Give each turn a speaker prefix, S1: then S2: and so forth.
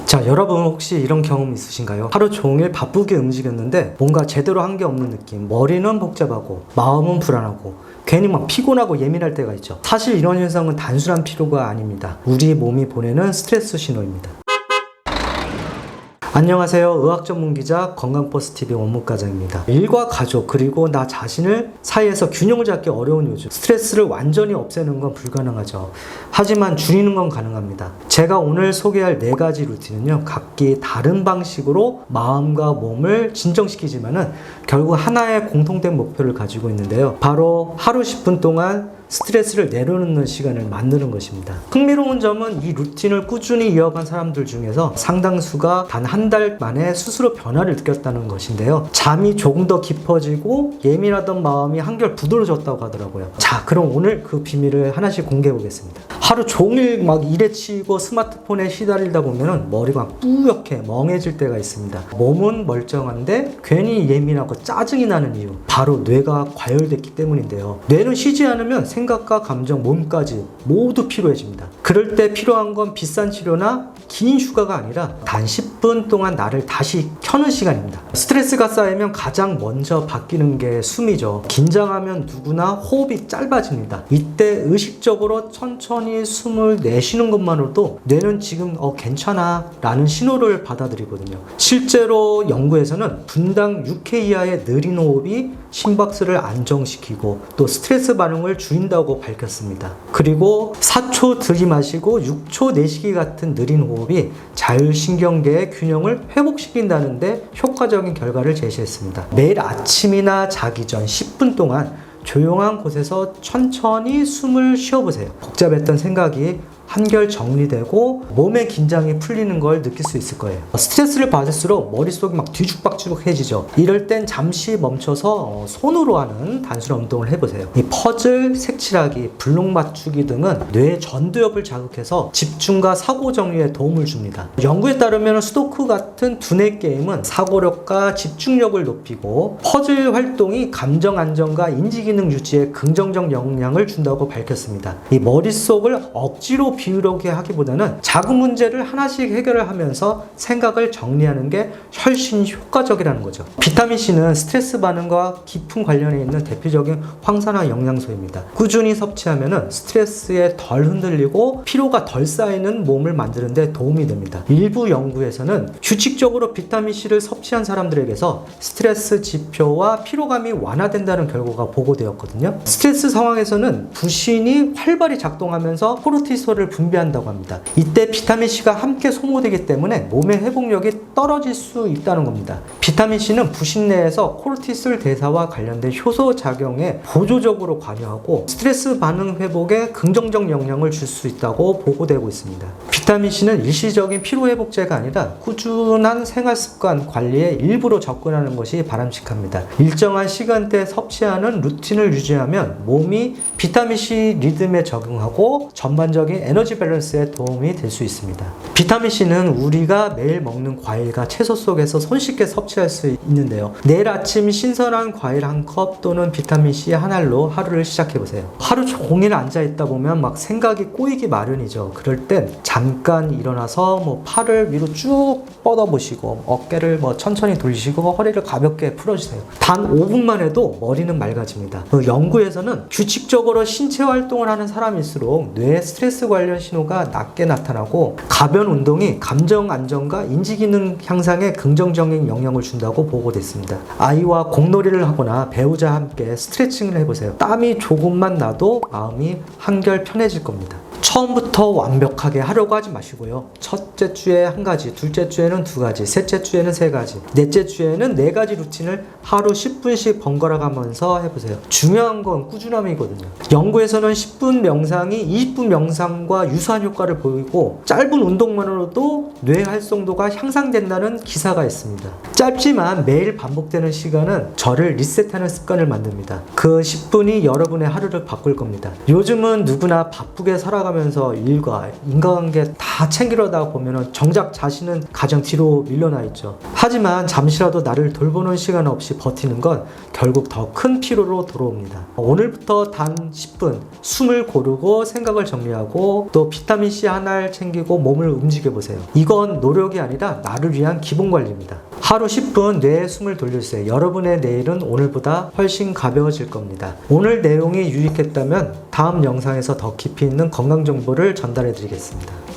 S1: 자, 여러분 혹시 이런 경험 있으신가요? 하루 종일 바쁘게 움직였는데 뭔가 제대로 한 게 없는 느낌. 머리는 복잡하고 마음은 불안하고 괜히 막 피곤하고 예민할 때가 있죠. 사실 이런 현상은 단순한 피로가 아닙니다. 우리 몸이 보내는 스트레스 신호입니다. 안녕하세요. 의학 전문 기자 건강버스TV 원무과장입니다. 일과 가족 그리고 나 자신을 사이에서 균형을 잡기 어려운 요즘, 스트레스를 완전히 없애는 건 불가능하죠. 하지만 줄이는 건 가능합니다. 제가 오늘 소개할 4가지 루틴은요, 각기 다른 방식으로 마음과 몸을 진정시키지만은 결국 하나의 공통된 목표를 가지고 있는데요. 바로 하루 10분 동안 스트레스를 내려놓는 시간을 만드는 것입니다. 흥미로운 점은 이 루틴을 꾸준히 이어간 사람들 중에서 상당수가 단 한 달 만에 스스로 변화를 느꼈다는 것인데요. 잠이 조금 더 깊어지고 예민하던 마음이 한결 부드러워졌다고 하더라고요. 자, 그럼 오늘 그 비밀을 하나씩 공개해 보겠습니다. 하루 종일 막 일에 치이고 스마트폰에 시달리다 보면 머리가 뿌옇게 멍해질 때가 있습니다. 몸은 멀쩡한데 괜히 예민하고 짜증이 나는 이유, 바로 뇌가 과열됐기 때문인데요. 뇌는 쉬지 않으면 생각과 감정, 몸까지 모두 피로해집니다. 그럴 때 필요한 건 비싼 치료나 긴 휴가가 아니라 단 10분 동안 나를 다시 켜는 시간입니다. 스트레스가 쌓이면 가장 먼저 바뀌는 게 숨이죠. 긴장하면 누구나 호흡이 짧아집니다. 이때 의식적으로 천천히 숨을 내쉬는 것만으로도 뇌는 지금 괜찮아 라는 신호를 받아들이거든요. 실제로 연구에서는 분당 6회 이하의 느린 호흡이 심박수를 안정시키고 또 스트레스 반응을 줄인다고 밝혔습니다. 그리고 4초 들이마시고 6초 내쉬기 같은 느린 호흡이 자율신경계의 균형을 회복시킨다는데 효과적인 결과를 제시했습니다. 매일 아침이나 자기 전 10분 동안 조용한 곳에서 천천히 숨을 쉬어보세요. 복잡했던 생각이 한결 정리되고 몸의 긴장이 풀리는 걸 느낄 수 있을 거예요. 스트레스를 받을수록 머릿속이 막 뒤죽박죽해지죠. 이럴 땐 잠시 멈춰서 손으로 하는 단순한 운동을 해보세요. 이 퍼즐, 색칠하기, 블록 맞추기 등은 뇌의 전두엽을 자극해서 집중과 사고 정리에 도움을 줍니다. 연구에 따르면 수도쿠 같은 두뇌 게임은 사고력과 집중력을 높이고, 퍼즐 활동이 감정 안정과 인지 기능 유지에 긍정적 영향을 준다고 밝혔습니다. 이 머릿속을 억지로 비우려고 하기보다는 작은 문제를 하나씩 해결을 하면서 생각을 정리하는 게 훨씬 효과적이라는 거죠. 비타민C는 스트레스 반응과 깊은 관련해 있는 대표적인 황산화 영양소입니다. 꾸준히 섭취하면 스트레스에 덜 흔들리고 피로가 덜 쌓이는 몸을 만드는 데 도움이 됩니다. 일부 연구에서는 규칙적으로 비타민C를 섭취한 사람들에게서 스트레스 지표와 피로감이 완화된다는 결과가 보고되었거든요. 스트레스 상황에서는 부신이 활발히 작동하면서 코르티솔을 분비한다고 합니다. 이때 비타민C가 함께 소모되기 때문에 몸의 회복력이 떨어질 수 있다는 겁니다. 비타민C는 부신 내에서 코르티솔 대사와 관련된 효소 작용에 보조적으로 관여하고 스트레스 반응 회복에 긍정적 영향을 줄 수 있다고 보고되고 있습니다. 비타민C는 일시적인 피로회복제가 아니라 꾸준한 생활습관 관리에 일부러 접근하는 것이 바람직합니다. 일정한 시간대에 섭취하는 루틴을 유지하면 몸이 비타민C 리듬에 적응하고 전반적인 에너지 밸런스에 도움이 될 수 있습니다. 비타민C는 우리가 매일 먹는 과일과 채소 속에서 손쉽게 섭취할 수 있는데요. 내일 아침 신선한 과일 한 컵 또는 비타민C 한 알로 하루를 시작해보세요. 하루 종일 앉아있다 보면 막 생각이 꼬이기 마련이죠. 그럴 땐 잠깐 일어나서 팔을 위로 쭉 뻗어보시고 어깨를 천천히 돌리시고 허리를 가볍게 풀어주세요. 단 5분만 해도 머리는 맑아집니다. 연구에서는 규칙적으로 신체 활동을 하는 사람일수록 뇌의 스트레스 관련 신호가 낮게 나타나고, 가벼운 운동이 감정 안정과 인지 기능 향상에 긍정적인 영향을 준다고 보고됐습니다. 아이와 공놀이를 하거나 배우자와 함께 스트레칭을 해보세요. 땀이 조금만 나도 마음이 한결 편해질 겁니다. 처음부터 완벽하게 하려고 하지 마시고요. 첫째 주에 1가지, 둘째 주에는 2가지, 셋째 주에는 3가지, 넷째 주에는 4가지 루틴을 하루 10분씩 번갈아 가면서 해보세요. 중요한 건 꾸준함이거든요. 연구에서는 10분 명상이 20분 명상과 유사한 효과를 보이고, 짧은 운동만으로도 뇌 활성도가 향상된다는 기사가 있습니다. 짧지만 매일 반복되는 시간은 저를 리셋하는 습관을 만듭니다. 그 10분이 여러분의 하루를 바꿀 겁니다. 요즘은 누구나 바쁘게 살아가면서 살아가면서 일과 인간관계 다 챙기려다 보면은 정작 자신은 가장 뒤로 밀려나 있죠. 하지만 잠시라도 나를 돌보는 시간 없이 버티는 건 결국 더 큰 피로로 돌아옵니다. 오늘부터 단 10분 숨을 고르고 생각을 정리하고 또 비타민C 하나를 챙기고 몸을 움직여 보세요. 이건 노력이 아니라 나를 위한 기본 관리입니다. 하루 10분 뇌에 숨을 돌려주세요. 여러분의 내일은 오늘보다 훨씬 가벼워질 겁니다. 오늘 내용이 유익했다면 다음 영상에서 더 깊이 있는 건강 정보를 전달해 드리겠습니다.